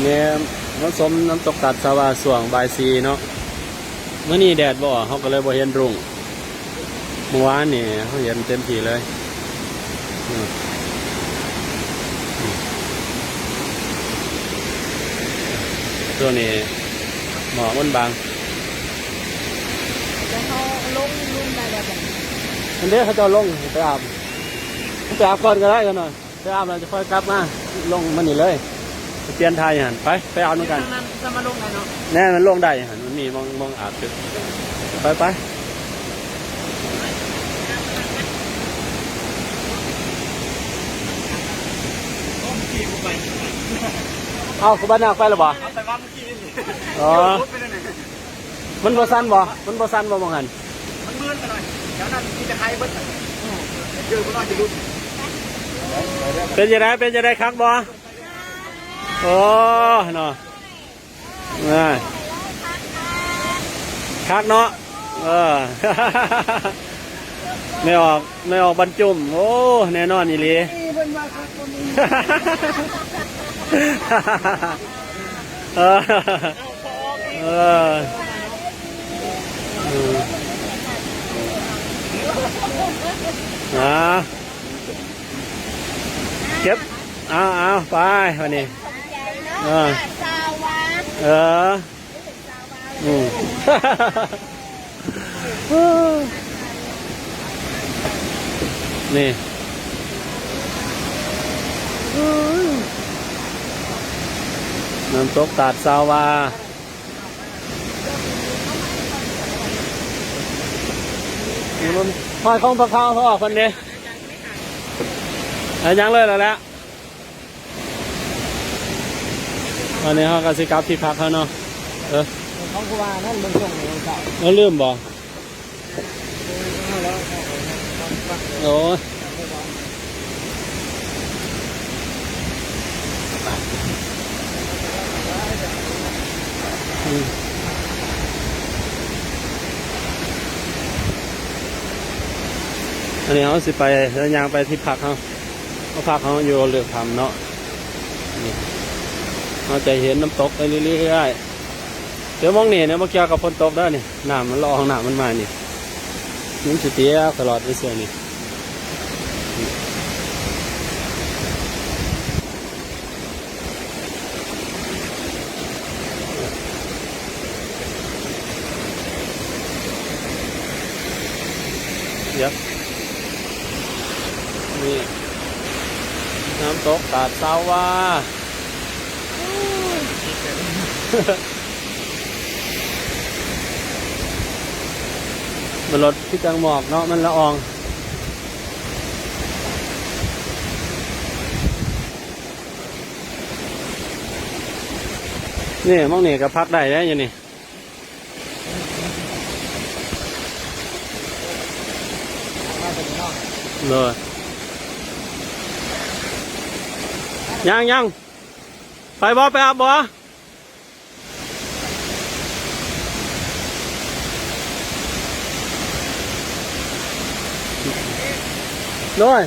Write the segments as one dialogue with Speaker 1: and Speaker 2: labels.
Speaker 1: เนี่ยมันสมน้ำตกตัดสวาส่วงบายซีเนาะเมื่อนี้แดดบ่เขาก็เลยบ่เห็นรุ่งเมื่อวานนี่เขาเห็นเต็มที่เลยตัวนี้หมอกมันบาง
Speaker 2: แล้วเขาลงได้แบบ
Speaker 1: อันนี้เขาจะลงไปอาบก่อนก็ได้กันหน่อยไปอาบเราจะค่อยกลับมาลงมันนี่เลยเปลี่ยนทายหันไปอาบเหมือนกัน
Speaker 2: จะมาลงได้เนาะ
Speaker 1: แน่มันลงได้หันมันมีมองอาบตึกไปเอาคุณบ้านนาไปหรือเปล่าอ๋อมันบ่สั้นบ่มองหัน
Speaker 2: มันมืดไปหน่อยเดี๋ยวนั้นที่จะใครเบิ้ลเจอมันน่าจะรุด
Speaker 1: เป็นยังไงครับบ่โอ้เนาะคักเนาะไม่ออกบรรจุมโอ้แน่นอนอีหลีเก็บเอาไปวันนี้นี่น้ำตกตาดสาวาพอของพระข้าวเขาออกคนนี้ยังเลยแล้วแหละวันนี้เขาก็สิกลับที่พักเขาเนาะ
Speaker 2: เขาคือว่านั่นมันส่งในเก่า
Speaker 1: แล้วลืมบ่โอ้อันนี้เขาสิไปแล้วยางไปที่พักเขาพักเขาอยู่เรือทำเนาะเราจะเห็นน้ำตกไปเรื่อยๆเดี๋ยวมองนี่เนี่ยเมื่อกี้กับฝนตกได้เนี่ยน้ำมันรอของน้ำมันมานี่มันจะเตี้ยตลอดในเสือนี่เยอะนี่น้ำตกตาดสาวามันรถที่จังหมอกเนาะมันละอองนี่มองนี่ก็พักได้ได้ยังนี่เลยยังไปบ่ไปอาบบ่ด้วย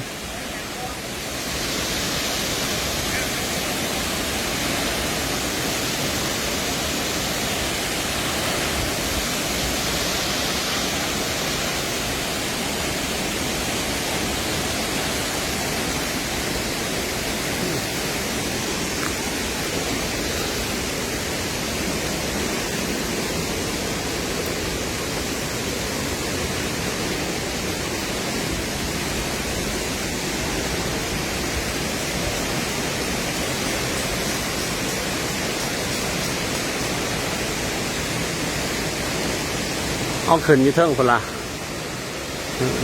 Speaker 1: เอาขึ้นอยู่เทิงคนละ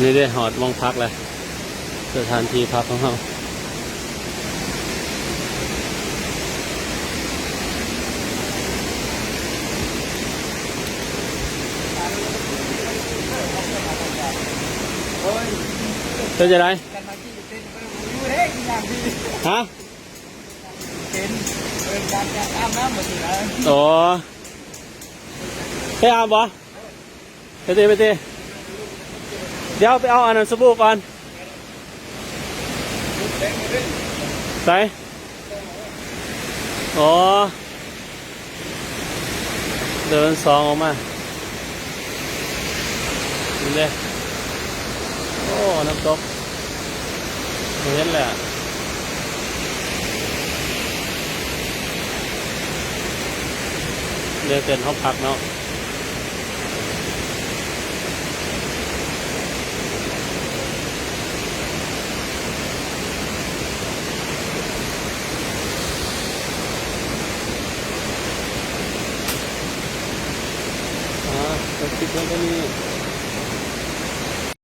Speaker 1: นี่ได้หอดมองพักเลยสถานที่พักของเราเป็นยังไงฮะโอ้ไปอาบบ่ไปตีเดี๋ยวไปเอาอันนั้นสบู่ก่อนใส่ อ๋อเดินสองออกมานี่เลยโอ้น้ำตกเห็นแหละเดี๋ยวเต้นห้องพักเนาะไปคลิปแล้วก็นี่